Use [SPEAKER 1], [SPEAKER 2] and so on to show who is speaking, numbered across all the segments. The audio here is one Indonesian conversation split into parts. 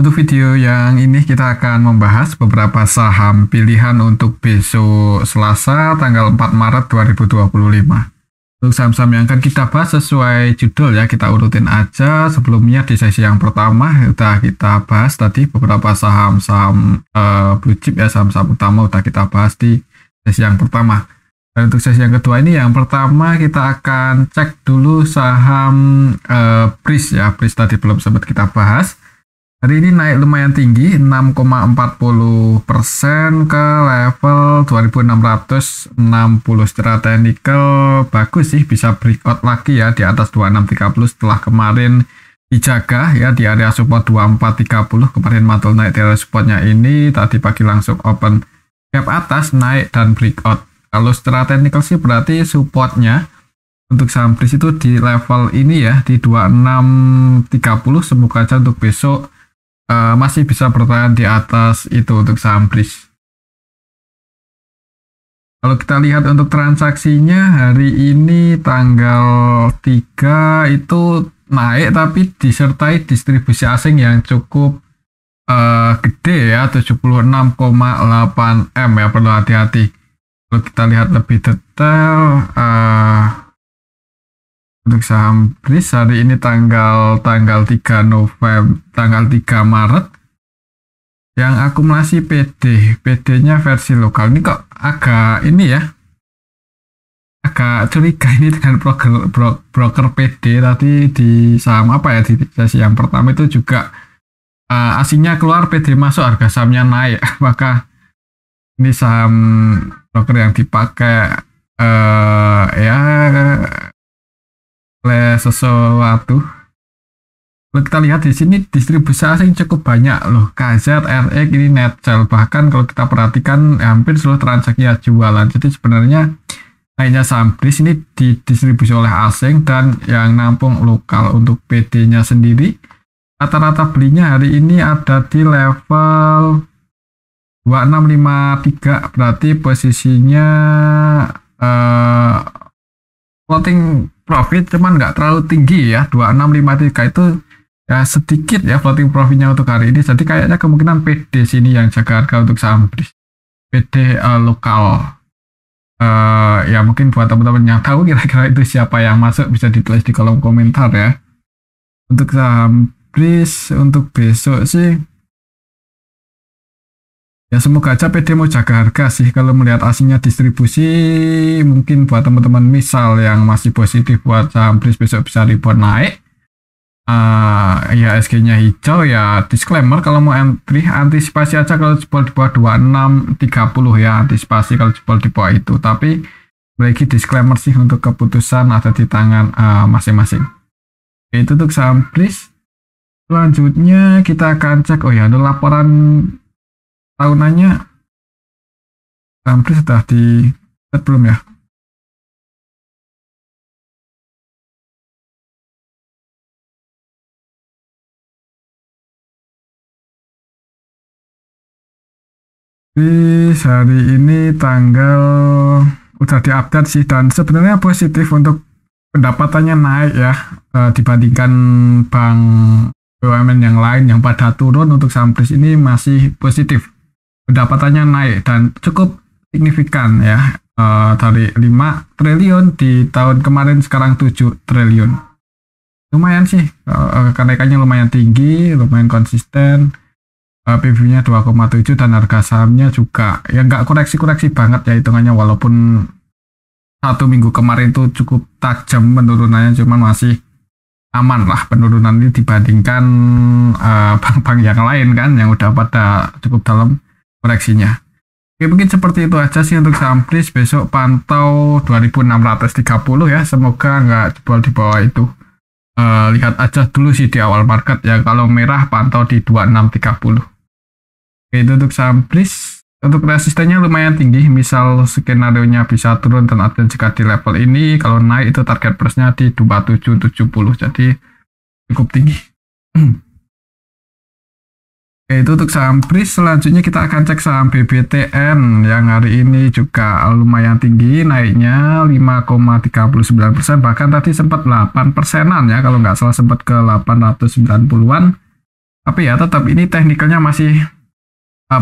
[SPEAKER 1] Untuk video yang ini kita akan membahas beberapa saham pilihan untuk besok Selasa tanggal 4 Maret 2025. Untuk saham-saham yang akan kita bahas sesuai judul ya, kita urutin aja. Sebelumnya di sesi yang pertama udah kita bahas tadi beberapa saham-saham blue chip ya, saham-saham utama udah kita bahas di sesi yang pertama. Dan untuk sesi yang kedua ini, yang pertama kita akan cek dulu saham Breeze ya. Breeze tadi belum sempat kita bahas. Hari ini naik lumayan tinggi, 6,40% ke level 2660. Secara teknikal bagus sih, bisa breakout lagi ya di atas 2630 setelah kemarin dijaga ya di area support 2430. Kemarin mantul naik di area supportnya ini, tadi pagi langsung open gap atas, naik dan breakout. Kalau secara teknikal sih berarti supportnya untuk saham Breeze itu di level ini ya, di 2630. Semoga aja untuk besok masih bisa bertahan di atas itu untuk saham Breeze. Kalau kita lihat untuk transaksinya hari ini tanggal 3 itu naik, tapi disertai distribusi asing yang cukup gede ya, 76,8 M ya, perlu hati-hati. Kalau kita lihat lebih detail untuk saham Breeze hari ini tanggal 3 November, tanggal 3 Maret, yang akumulasi PD-nya versi lokal ini kok agak ini ya, agak curiga ini dengan broker PD tadi di saham apa ya, di sesi yang pertama itu juga asingnya keluar, PD masuk, harga sahamnya naik. Apakah ini saham broker yang dipakai ya oleh sesuatu? Kalau kita lihat di sini distribusi asing cukup banyak loh, KZ, RX, ini net sell, bahkan kalau kita perhatikan hampir seluruh transaksinya jualan. Jadi sebenarnya naiknya saham Breeze ini didistribusi oleh asing dan yang nampung lokal. Untuk PD-nya sendiri rata-rata belinya hari ini ada di level 2653, berarti posisinya floating profit cuman nggak terlalu tinggi ya, 2653 itu ya sedikit ya floating profitnya untuk hari ini. Jadi kayaknya kemungkinan PD sini yang jaga harga untuk saham Breeze, PD lokal. Ya mungkin buat teman-teman yang tahu kira-kira itu siapa yang masuk bisa ditulis di kolom komentar ya. Untuk saham Breeze untuk besok sih ya semoga aja PD mau jaga harga sih. Kalau melihat asingnya distribusi, mungkin buat teman-teman misal yang masih positif buat saham Breeze besok bisa rebound naik. Ya SG-nya hijau ya, disclaimer kalau mau entry antisipasi aja kalau jebol di bawah 2630 ya, antisipasi kalau jebol di bawah itu. Tapi lagi disclaimer sih, untuk keputusan ada di tangan masing-masing. Itu untuk saham Breeze. Selanjutnya kita akan cek, oh ya ada laporan tahunannya saham Breeze sudah di set belum ya? Breeze hari ini tanggal udah diupdate sih, dan sebenarnya positif untuk pendapatannya naik ya dibandingkan bank BUMN yang lain yang pada turun. Untuk saham Breeze ini masih positif, pendapatannya naik dan cukup signifikan ya, dari 5 triliun di tahun kemarin sekarang 7 triliun. Lumayan sih, kenaikannya lumayan tinggi, lumayan konsisten. PB-nya 2,7 dan harga sahamnya juga ya nggak koreksi-koreksi banget ya hitungannya, walaupun 1 minggu kemarin itu cukup tajam penurunannya, cuman masih aman lah penurunan ini dibandingkan bank-bank yang lain kan yang udah pada cukup dalam koreksinya. Oke, mungkin seperti itu aja sih untuk saham Breeze. Besok pantau 2630 ya, semoga nggak jebol di bawah itu. Lihat aja dulu sih di awal market ya, kalau merah pantau di 2630. Oke, itu untuk saham Breeze. Untuk resistennya lumayan tinggi, misal skenario nya bisa turun dan ada jika di level ini, kalau naik itu target price-nya di 2770, jadi cukup tinggi. Oke, itu untuk saham Breeze. Selanjutnya kita akan cek saham BBTN yang hari ini juga lumayan tinggi naiknya, 5,39%, bahkan tadi sempat 8%-an ya, kalau nggak salah sempat ke 890-an. Tapi ya tetap ini teknikalnya masih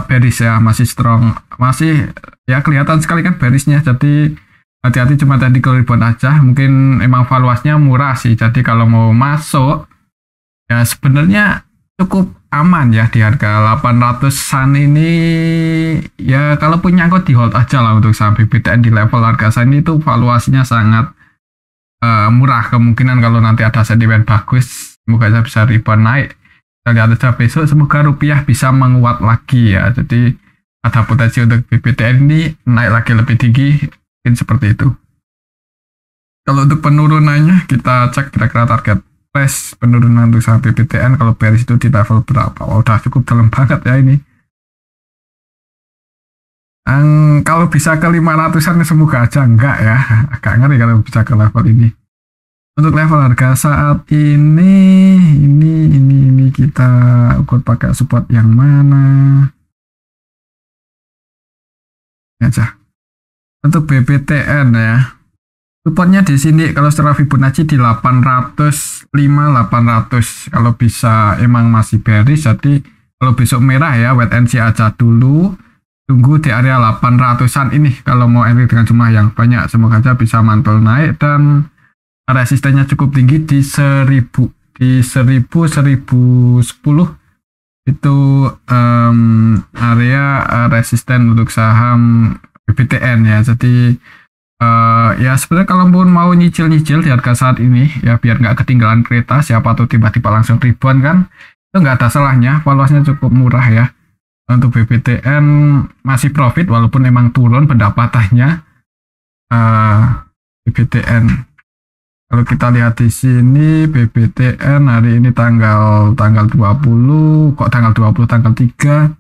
[SPEAKER 1] bearish ya, masih strong, masih ya kelihatan sekali kan bearishnya. Jadi hati-hati, cuma technical rebound aja. Mungkin emang valuasinya murah sih. Jadi kalau mau masuk ya sebenarnya cukup aman ya di harga 800-an ini. Ya kalau punya nyangkut di hold aja lah untuk saham BBTN di level harga saat ini. Itu valuasinya sangat murah. Kemungkinan kalau nanti ada sentimen bagus, semoga aja bisa rebound naik. Kita lihat aja besok, semoga rupiah bisa menguat lagi ya. Jadi ada potensi untuk BBTN ini naik lagi lebih tinggi, mungkin seperti itu. Kalau untuk penurunannya kita cek kira-kira target price penurunan untuk saham BBTN kalau bearish itu di level berapa. Wah, udah cukup dalam banget ya ini. Kalau bisa ke 500-an semoga aja, enggak ya, agak ngeri kalau bisa ke level ini. Untuk level harga saat ini kita ukur pakai support yang mana aja. Untuk BBTN ya, supportnya di sini kalau secara Fibonacci di 805 800. Kalau bisa emang masih bearish, jadi kalau besok merah ya wait and see aja dulu. Tunggu di area 800-an ini kalau mau entry dengan jumlah yang banyak. Semoga aja bisa mantul naik dan resistennya cukup tinggi di 1000, di 1000 1010 itu area resisten untuk saham BBTN ya. Jadi ya sebenarnya kalau mau nyicil-nyicil di harga saat ini ya biar nggak ketinggalan kereta, siapa tuh tiba-tiba langsung rebound kan, itu nggak ada salahnya. Valuasinya cukup murah ya. Untuk BBTN masih profit walaupun emang turun pendapatannya. BBTN kalau kita lihat di sini BBTN hari ini tanggal 20, kok tanggal 20 tanggal 3.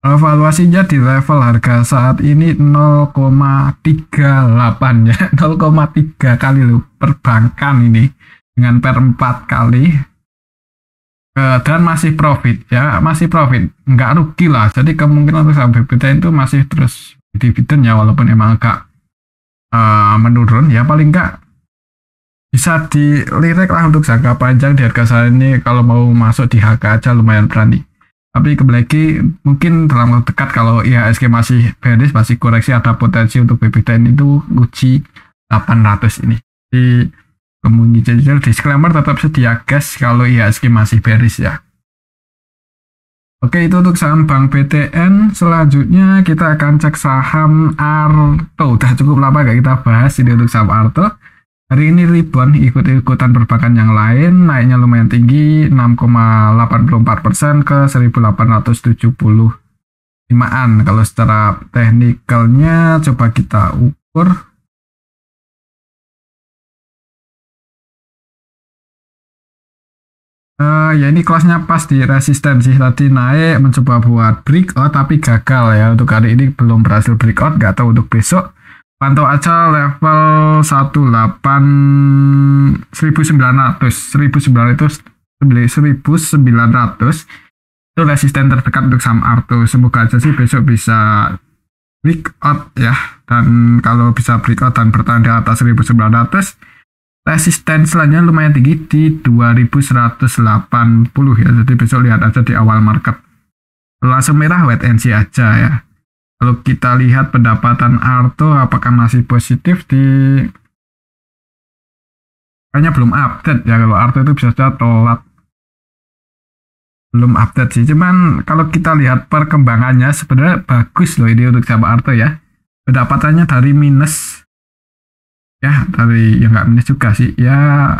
[SPEAKER 1] Valuasinya di level harga saat ini 0,38 ya, 0,3 kali loh perbankan ini dengan per 4 kali. Dan masih profit ya, masih profit, nggak rugi lah. Jadi kemungkinan untuk saham BBTN itu masih terus dividennya walaupun emang agak menurun ya, paling nggak bisa dilirik lah untuk jangka panjang di harga saat ini. Kalau mau masuk di HK aja lumayan berani. Tapi kembali lagi mungkin dalam waktu dekat kalau IHSG masih bearish, masih koreksi, ada potensi untuk BBTN itu uji 800 ini. Di kemudian disclaimer tetap sedia guys kalau IHSG masih bearish ya. Oke, itu untuk saham Bank BTN. Selanjutnya kita akan cek saham Arto. Udah cukup lama gak kita bahas ini untuk saham Arto. Hari ini rebound ikut-ikutan perbankan yang lain, naiknya lumayan tinggi 6,84% ke 1875-an. Kalau secara teknikalnya coba kita ukur. Ya ini kelasnya pas di resistensi, tadi naik mencoba buat breakout tapi gagal ya. Untuk hari ini belum berhasil breakout, nggak tahu untuk besok. Pantau aja level 1900 itu resisten terdekat untuk saham Arto. Semoga aja sih besok bisa breakout ya, dan kalau bisa breakout dan bertahan di atas 1900, resisten selanjutnya lumayan tinggi di 2180 ya. Jadi besok lihat aja di awal market. Langsung merah wait and see aja ya. Kalau kita lihat pendapatan Arto apakah masih positif, di kayaknya belum update ya. Kalau Arto itu bisa saja telat, belum update sih. Cuman kalau kita lihat perkembangannya sebenarnya bagus loh ini untuk saham Arto ya. Pendapatannya dari minus ya, dari yang nggak minus juga sih ya,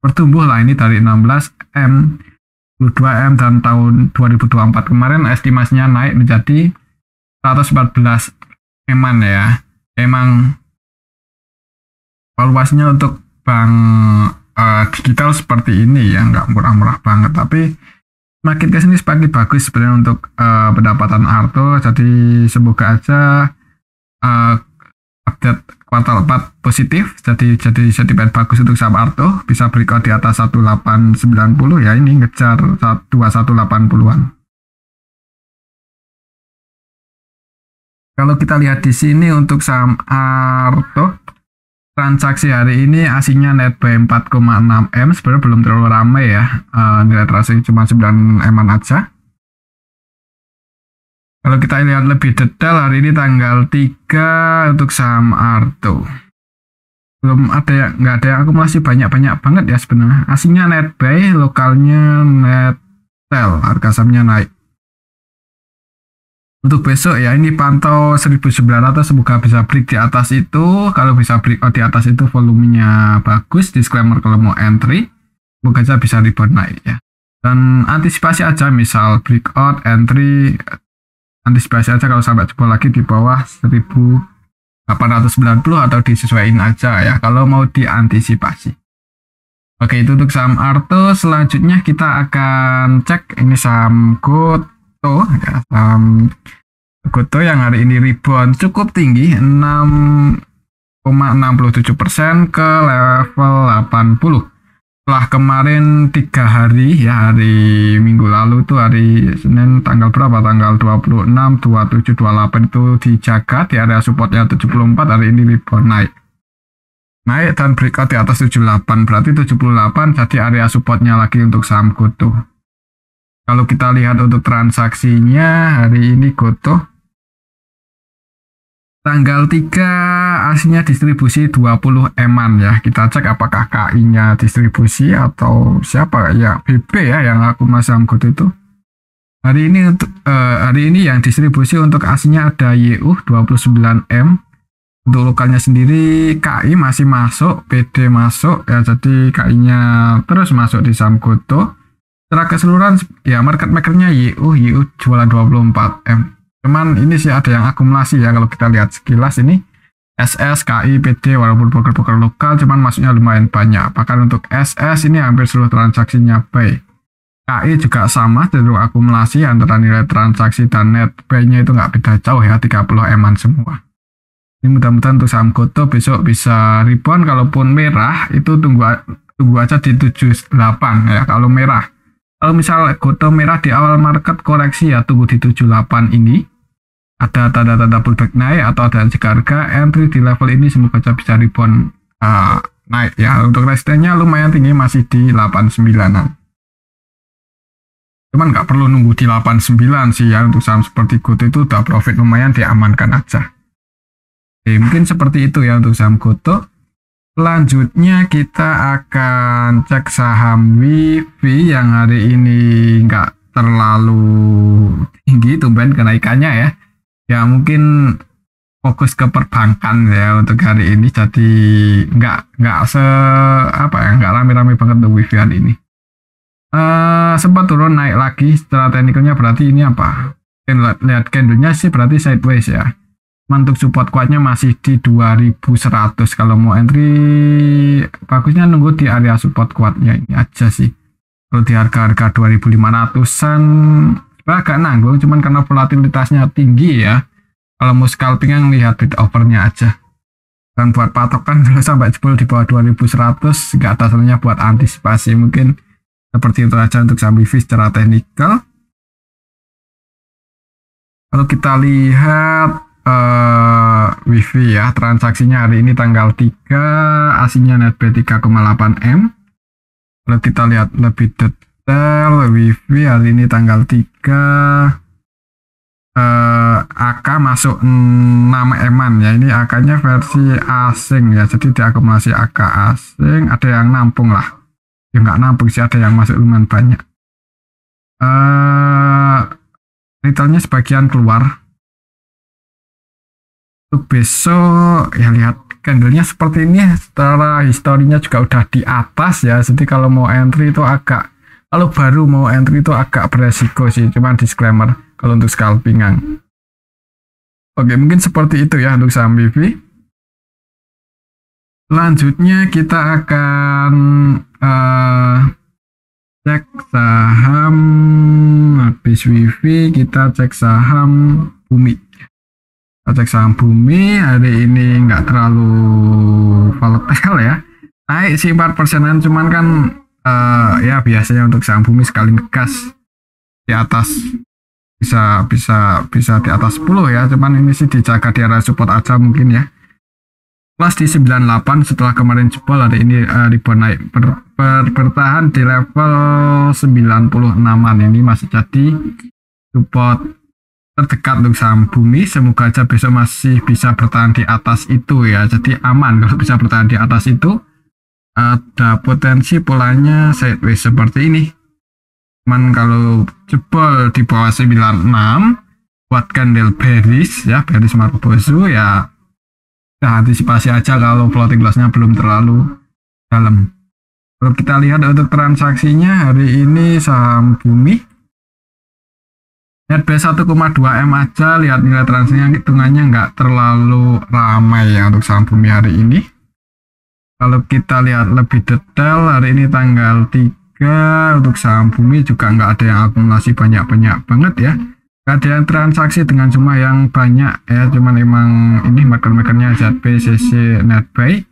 [SPEAKER 1] bertumbuh lah ini dari 16M 22M dan tahun 2024 kemarin estimasinya naik menjadi 114 eman ya. Emang valuasinya untuk bank digital seperti ini ya, nggak murah-murah banget, tapi semakin kesini semakin bagus sebenarnya untuk pendapatan Arto. Jadi semoga aja update kuartal 4 positif, jadi sentimen bagus untuk saham Arto, bisa breakout di atas 1890 ya, ini ngejar 2180-an. Kalau kita lihat di sini untuk saham Arto transaksi hari ini aslinya netbuy 4,6 M, sebenarnya belum terlalu ramai ya. Nilai transaksi cuma 9 M aja. Kalau kita lihat lebih detail, hari ini tanggal 3 untuk saham Arto. Belum ada yang, nggak ada yang akumulasi banyak-banyak banget ya sebenarnya. Aslinya netbuy, lokalnya net sell, harga sahamnya naik. Untuk besok ya, ini pantau 1900, semoga bisa break di atas itu. Kalau bisa break out di atas itu volumenya bagus. Disclaimer kalau mau entry, semoga aja bisa rebound naik ya. Dan antisipasi aja, misal breakout entry, antisipasi aja kalau sampai jebol lagi di bawah 1890 atau disesuaikan aja ya kalau mau diantisipasi. Oke, itu untuk saham Arto. Selanjutnya kita akan cek ini saham Goto ya, saham Goto yang hari ini rebound cukup tinggi 6,67% ke level 80. Setelah kemarin 3 hari ya, hari Minggu lalu itu hari Senin tanggal berapa, tanggal 26, 27, 28 itu dijaga di area supportnya 74, hari ini rebound naik dan breakout di atas 78, berarti 78 jadi area supportnya lagi untuk saham Goto. Kalau kita lihat untuk transaksinya hari ini Goto tanggal 3 aslinya distribusi 20 eman ya. Kita cek apakah KI-nya distribusi atau siapa ya, BP ya yang aku masang Goto itu. Hari ini yang distribusi untuk aslinya ada YU 29 M. Untuk lokalnya sendiri KI masih masuk, PD masuk ya, jadi KI-nya terus masuk di saham Goto. Secara keseluruhan ya market makernya YU jualan 24 M. Cuman ini sih ada yang akumulasi ya, kalau kita lihat sekilas ini SS, KI, PD walaupun broker-broker lokal cuman masuknya lumayan banyak. Bahkan untuk SS ini hampir seluruh transaksinya buy. KI juga sama, cenderung akumulasi antara nilai transaksi dan net buy-nya itu nggak beda jauh ya, 30 eman semua. Ini mudah-mudahan untuk saham Goto besok bisa rebound. Kalaupun merah itu tunggu aja di 78 ya kalau merah. Kalau misal Goto merah di awal market koreksi ya, tunggu di 78 ini. Ada tanda-tanda pullback naik atau ada jika harga entry di level ini, semoga bisa rebound naik ya. Untuk resistennya lumayan tinggi, masih di 89an. Cuman nggak perlu nunggu di 89 sih ya, untuk saham seperti Goto itu udah profit lumayan, diamankan aja. Oke, mungkin seperti itu ya untuk saham Goto. Selanjutnya kita akan cek saham Wifi yang hari ini nggak terlalu tinggi tumben kenaikannya ya. Ya mungkin fokus ke perbankan ya untuk hari ini, jadi nggak rame-rame banget untuk Wifi hari ini. Sempat turun naik lagi secara teknikalnya, berarti ini apa? Lihat candlenya sih berarti sideways ya. Untuk support kuatnya masih di 2100. Kalau mau entry bagusnya nunggu di area support kuatnya ini aja sih. Kalau di harga-harga 2500-an agak nanggung, cuman karena volatilitasnya tinggi ya. Kalau mau scalping yang lihat bid overnya aja. Dan buat patokan kalau sampai jebol di bawah 2100 nggak ada salahnya buat antisipasi. Mungkin seperti itu aja untuk saham Wifi secara teknikal. Kalau kita lihat Wifi ya, transaksinya hari ini tanggal 3, aslinya netbuy 3,8 M. Kalau kita lihat lebih detail Wifi hari ini tanggal 3, AK masuk 6 eman ya. Ini AK-nya versi asing ya, jadi diakumulasi AK asing. Ada yang nampung lah, ya nggak nampung sih, ada yang masuk lumayan banyak. Retailnya sebagian keluar. Untuk besok ya lihat candlenya seperti ini, secara historinya juga udah di atas ya, jadi kalau mau entry itu kalau baru mau entry itu agak beresiko sih, cuman disclaimer kalau untuk scalpingan. Oke, mungkin seperti itu ya untuk saham Wifi. Selanjutnya kita akan cek saham, habis Wifi kita cek saham Bumi. Kita cek saham Bumi hari ini nggak terlalu volatile ya, naik sih 4%-an, cuman kan ya biasanya untuk saham Bumi sekali ngegas di atas bisa di atas 10 ya, cuman ini sih dijaga di area support aja mungkin ya. plus di 98 setelah kemarin jebol. Hari ini rebound naik bertahan di level 96an. Ini masih jadi support terdekat untuk saham bumi. Semoga aja besok masih bisa bertahan di atas itu ya, jadi aman kalau bisa bertahan di atas itu. Ada potensi polanya sideways seperti ini, cuman kalau jebol di bawah 96 buat candle bearish ya, bearish Marubozu ya, kita antisipasi aja kalau floating lossnya belum terlalu dalam. Kalau kita lihat untuk transaksinya hari ini saham bumi Netbase 1,2 M aja, lihat nilai transaksinya hitungannya nggak terlalu ramai ya untuk saham bumi hari ini. Kalau kita lihat lebih detail, hari ini tanggal 3 untuk saham bumi juga nggak ada yang akumulasi banyak-banyak banget ya. Nggak ada yang transaksi dengan jumlah yang banyak ya, cuman emang ini market-makernya ZB, CC, Netbuy.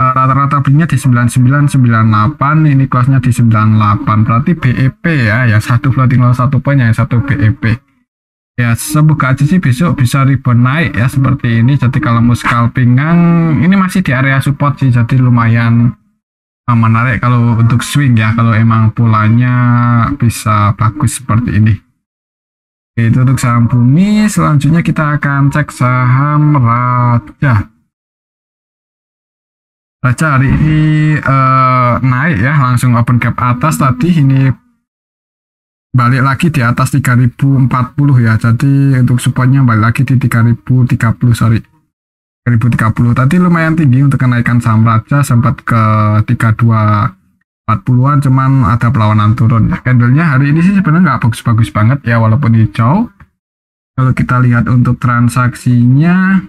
[SPEAKER 1] Rata-rata belinya di 99, 98, ini kelasnya di 98, berarti BEP ya, yang satu floating loss 1 poin, yang satu BEP ya. Semoga aja sih besok bisa rebound naik ya seperti ini. Jadi kalau mau scalpingan ini masih di area support sih, jadi lumayan menarik kalau untuk swing ya, kalau emang polanya bisa bagus seperti ini. Oke, itu untuk saham bumi. Selanjutnya kita akan cek saham Raja. Raja hari ini naik ya, langsung open gap atas. Tadi ini balik lagi di atas 3040 ya, jadi untuk supportnya balik lagi di 3030, sorry 3030. Tadi lumayan tinggi untuk kenaikan saham Raja, sempat ke 3240an, cuman ada perlawanan turun ya. Candlenya hari ini sih sebenarnya nggak bagus-bagus banget ya, walaupun hijau. Kalau kita lihat untuk transaksinya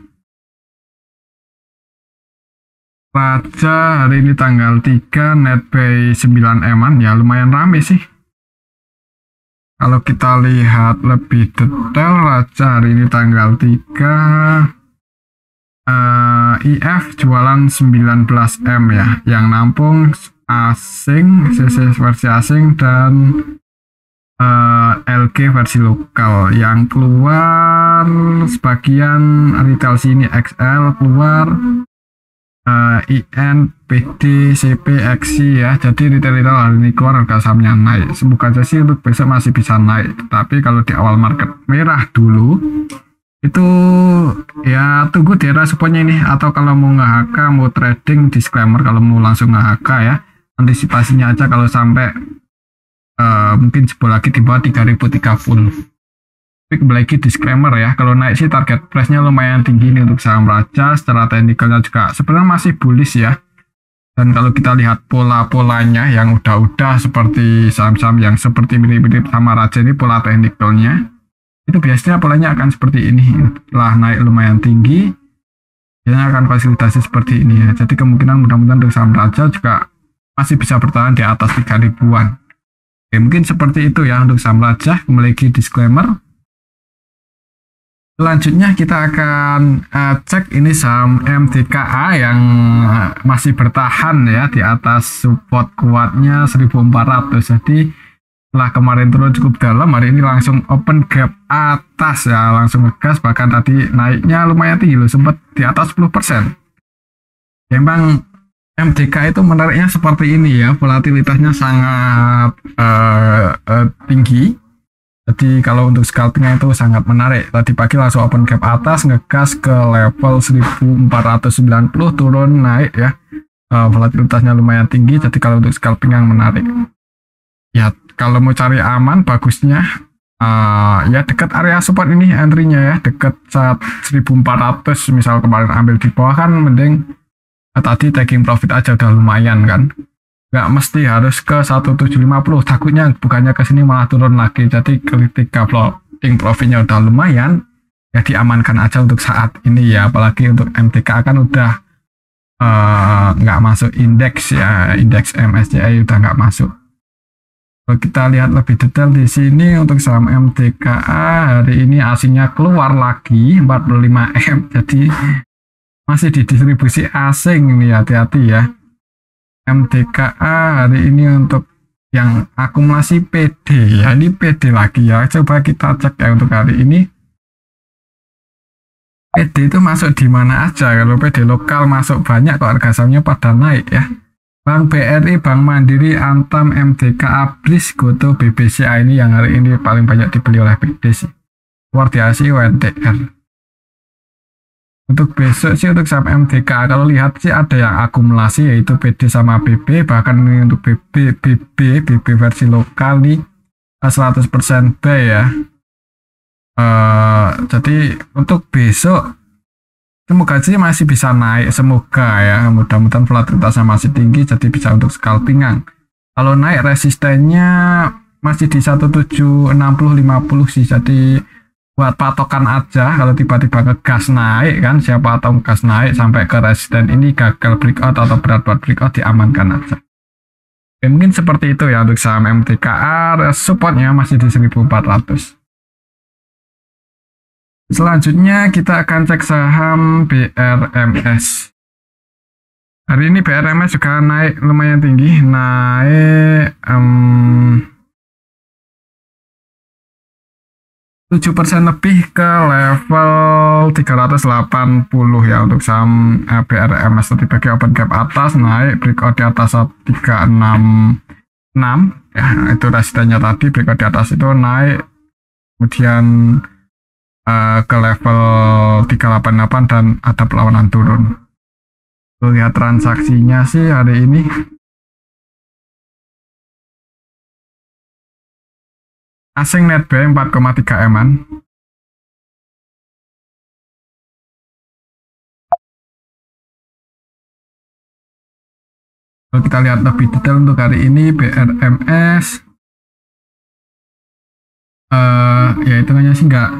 [SPEAKER 1] Raja hari ini tanggal 3 Netbuy 9M-an ya, lumayan rame sih. Kalau kita lihat lebih detail, Raja hari ini tanggal 3 IF jualan 19M ya, yang nampung asing, CC versi asing, dan LG versi lokal. Yang keluar sebagian retail sini XL keluar, IN, PD, CP, XI ya. Jadi retail hari ini keluar, harga sahamnya naik. Semoga aja sih untuk besok masih bisa naik. Tapi kalau di awal market merah dulu itu ya tunggu di area supportnya ini, atau kalau mau nge-HK, mau trading, disclaimer kalau mau langsung nge-HK ya, antisipasinya aja kalau sampai mungkin jebol lagi di bawah 3030. Tapi kembali lagi disclaimer ya, kalau naik sih target price-nya lumayan tinggi nih untuk saham Raja. Secara teknikalnya juga sebenarnya masih bullish ya. Dan kalau kita lihat pola-polanya yang udah seperti saham-saham yang seperti mirip-mirip sama Raja ini, pola teknikalnya itu biasanya polanya akan seperti ini. Setelah naik lumayan tinggi, biasanya akan konsolidasi seperti ini ya. Jadi kemungkinan mudah-mudahan untuk saham Raja juga masih bisa bertahan di atas 3000-an. Oke, mungkin seperti itu ya untuk saham Raja. Kembali lagi disclaimer. Selanjutnya kita akan cek ini saham MTKA yang masih bertahan ya di atas support kuatnya 1400. Jadi setelah kemarin turun cukup dalam, hari ini langsung open gap atas ya, langsung ngegas. Bahkan tadi naiknya lumayan tinggi loh, sempat di atas 10%. Memang MTK itu menariknya seperti ini ya, volatilitasnya sangat tinggi. Jadi kalau untuk scalpingnya itu sangat menarik. Tadi pagi langsung open gap atas, ngegas ke level 1490, turun naik ya. Volatilitasnya lumayan tinggi, jadi kalau untuk scalping yang menarik ya, kalau mau cari aman bagusnya ya dekat area support ini entry-nya ya, dekat saat 1400 misal kemarin ambil di bawah kan mending tadi taking profit aja udah lumayan kan. Nggak mesti harus ke 1750, takutnya bukannya ke sini malah turun lagi. Jadi ketika floating profitnya udah lumayan ya, diamankan aja untuk saat ini ya. Apalagi untuk MTK kan udah nggak masuk indeks ya, indeks MSCI udah nggak masuk. Kalau kita lihat lebih detail di sini untuk saham MTKA hari ini asingnya keluar lagi 45M, jadi masih didistribusi asing ini, hati-hati ya. MTKA hari ini untuk yang akumulasi PD ya, ini PD lagi ya. Coba kita cek ya untuk hari ini. PD itu masuk di mana aja. Kalau PD lokal masuk banyak kok, harga sahamnya pada naik ya. Bank BRI, Bank Mandiri, Antam, MDK, Abris, Goto, BBCA ini yang hari ini paling banyak dibeli oleh PD sih. Wardiasi, UNTR. Untuk besok sih untuk saham MDK kalau lihat sih ada yang akumulasi yaitu PD sama BB, bahkan ini untuk BB versi lokal nih 100% buy ya. Jadi untuk besok semoga sih masih bisa naik, semoga ya, mudah-mudahan volatilitasnya masih tinggi jadi bisa untuk scalpingan. Kalau naik resistennya masih di 1760-50 sih, jadi buat patokan aja. Kalau tiba-tiba ngegas naik kan, siapa tahu ngegas naik sampai ke resisten ini gagal breakout atau berat buat breakout, diamankan aja. Oke, mungkin seperti itu ya untuk saham MTKR, supportnya masih di 1400. Selanjutnya kita akan cek saham BRMS. Hari ini BRMS juga naik lumayan tinggi, naik 7% lebih ke level 380 ya untuk saham BRMS. Tadi bagi open gap atas naik, breakout di atas 366 ya, itu resistennya tadi, breakout di atas itu naik, kemudian ke level 388 dan ada perlawanan turun. Lihat transaksinya sih hari ini asing net buy 4,3 M-an. Kalau kita lihat lebih detail untuk hari ini BRMS ya hitungannya sih nggak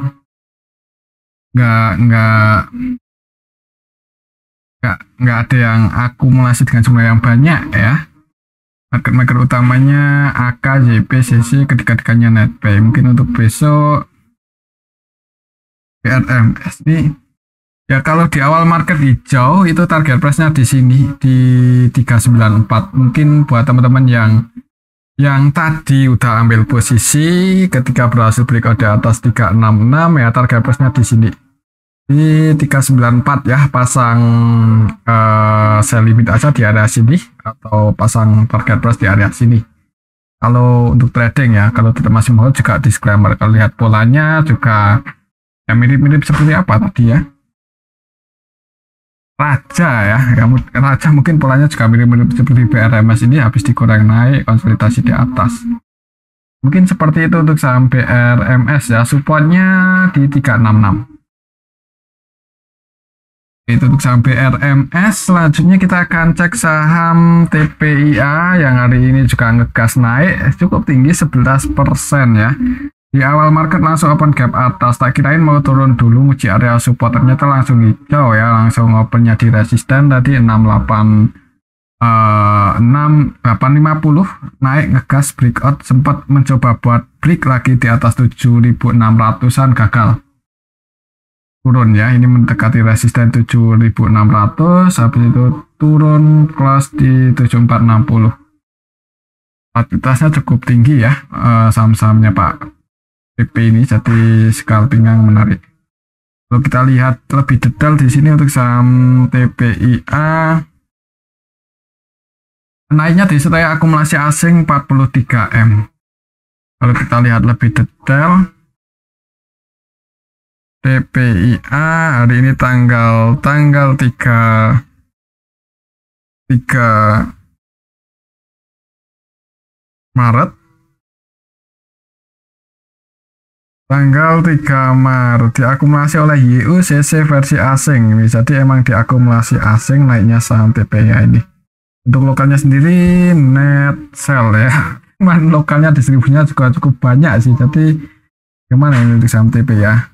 [SPEAKER 1] ada yang akumulasi dengan jumlah yang banyak ya. Market utamanya AK, JP, CC, ketiga-tiganya net buy. Mungkin untuk besok BRMS ini ya, kalau di awal market hijau itu target price-nya di sini di 394. Mungkin buat teman-teman yang tadi udah ambil posisi ketika berhasil breakout di atas 366 ya, target price-nya di sini di 394 ya, pasang sell limit aja di area sini atau pasang target price di area sini. Kalau untuk trading ya, kalau tidak masih mau juga disclaimer, kalau lihat polanya juga ya mirip-mirip seperti apa tadi ya. Raja ya, Raja mungkin polanya juga mirip-mirip seperti BRMS ini, habis digoreng naik, konsolidasi di atas. Mungkin seperti itu untuk saham BRMS ya, supportnya di 366. Itu untuk saham BRMS. Selanjutnya kita akan cek saham TPIA yang hari ini juga ngegas naik cukup tinggi 11% ya. Di awal market langsung open gap atas, tak kirain mau turun dulu nguji area support, ternyata langsung hijau ya, langsung opennya di resisten tadi 6850 naik ngegas breakout, sempat mencoba buat break lagi di atas 7600-an, gagal turun ya, ini mendekati resisten 7600, habis itu turun close di 7460. Volatilitasnya cukup tinggi ya saham-sahamnya Pak TP ini, jadi scalping yang menarik. Kalau kita lihat lebih detail di sini untuk saham TPIA, naiknya disertai akumulasi asing 43 M. Kalau kita lihat lebih detail TPIA hari ini tanggal 3 Maret, tanggal 3 Maret diakumulasi oleh YUCC versi asing ini, jadi emang diakumulasi asing naiknya saham TPIA ini. Untuk lokalnya sendiri net sell ya, cuman lokalnya distribusinya juga cukup banyak sih, jadi gimana ini untuk saham TPIA.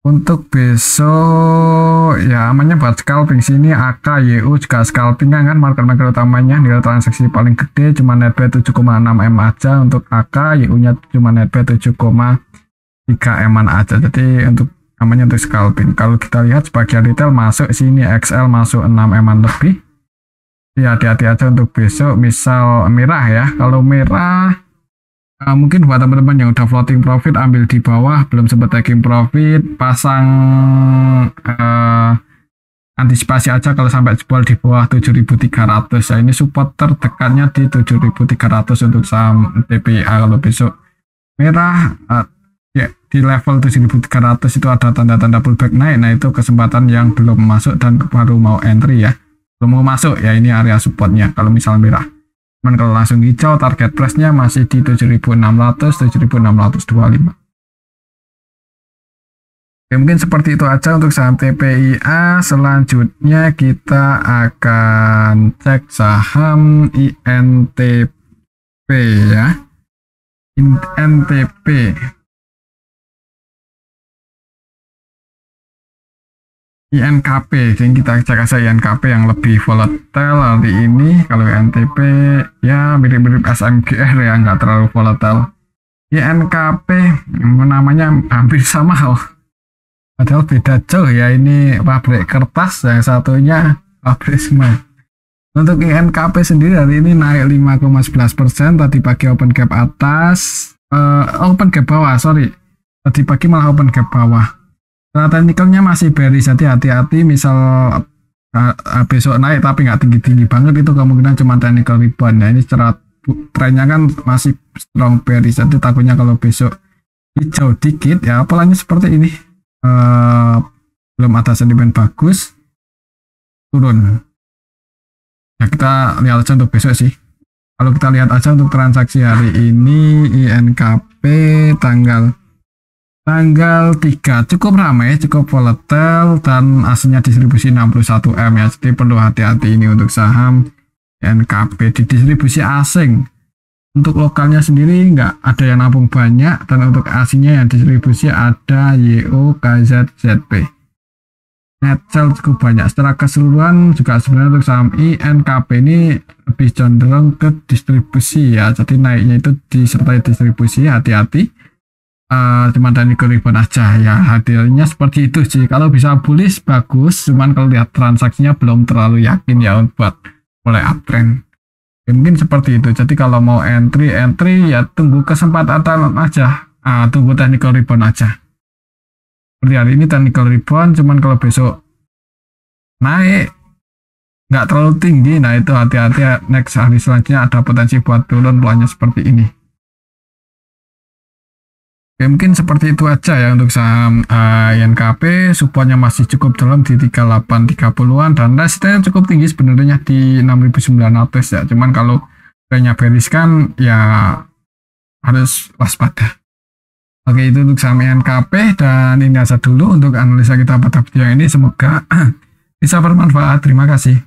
[SPEAKER 1] Untuk besok ya amannya buat scalping sini, AK, YU juga scalping kan, market utamanya nilai transaksi paling gede cuma net buy 7,6 M aja untuk AK, YU nya cuma net buy 7,3 M aja, jadi untuk amannya untuk scalping. Kalau kita lihat sebagian retail masuk sini, XL masuk 6 M lebih ya, hati-hati aja untuk besok. Misal merah ya, kalau merah Mungkin buat teman-teman yang udah floating profit, ambil di bawah, belum sempat taking profit, pasang antisipasi aja kalau sampai jebol di bawah 7.300 ya. Ini support terdekatnya di 7.300 untuk saham TPIA. Kalau besok merah ya di level 7.300 itu ada tanda-tanda pullback naik. Nah itu kesempatan yang belum masuk dan baru mau entry ya, belum mau masuk ya, ini area supportnya kalau misal merah. Cuman kalau langsung hijau, target price-nya masih di 7.600, 7.625. Oke, mungkin seperti itu aja untuk saham TPIA. Selanjutnya kita akan cek saham INTP ya. INTP. INKP, jadi kita cek aja INKP yang lebih volatile hari ini. Kalau INTP ya mirip-mirip SMGR ya, nggak terlalu volatile. INKP namanya hampir sama padahal beda jauh ya, ini pabrik kertas, yang satunya pabrik semen. Untuk INKP sendiri hari ini naik 5,11%, tadi pagi open gap atas, open gap bawah, sorry. Tadi pagi malah open gap bawah. Secara teknikalnya masih bearish, jadi hati-hati misal besok naik tapi nggak tinggi-tinggi banget, itu kemungkinan cuma technical rebound ya. Ini secara trennya kan masih strong bearish, jadi takutnya kalau besok hijau dikit ya polanya seperti ini, belum ada sentimen bagus, turun ya. Kita lihat aja untuk besok sih. Kalau kita lihat aja untuk transaksi hari ini INKP tanggal 3 cukup ramai, cukup volatile, dan aslinya distribusi 61 M ya, jadi perlu hati-hati ini untuk saham INKP di distribusi asing. Untuk lokalnya sendiri nggak ada yang nabung banyak, dan untuk asingnya yang distribusi ada YO, KZ, ZP. Net sell cukup banyak. Secara keseluruhan juga sebenarnya untuk saham INKP ini lebih cenderung ke distribusi ya, jadi naiknya itu disertai distribusi, hati-hati. Cuman dari rebound aja ya, hadirnya seperti itu sih. Kalau bisa bullish bagus, cuman kalau lihat transaksinya belum terlalu yakin ya buat mulai uptrend ya, mungkin seperti itu. Jadi kalau mau entry ya tunggu kesempatan aja, tunggu technical rebound aja. Seperti hari ini technical rebound, cuman kalau besok naik nggak terlalu tinggi, nah itu hati-hati, next hari selanjutnya ada potensi buat turun polanya seperti ini. Oke, mungkin seperti itu aja ya untuk saham INKP. Supportnya masih cukup dalam di 3830-an, dan resistennya cukup tinggi sebenarnya di 6.900 ya. Cuman kalau trennya bearish kan ya harus waspada. Oke, itu untuk saham INKP, dan ini aja dulu untuk analisa kita pada video ini. Semoga bisa bermanfaat. Terima kasih.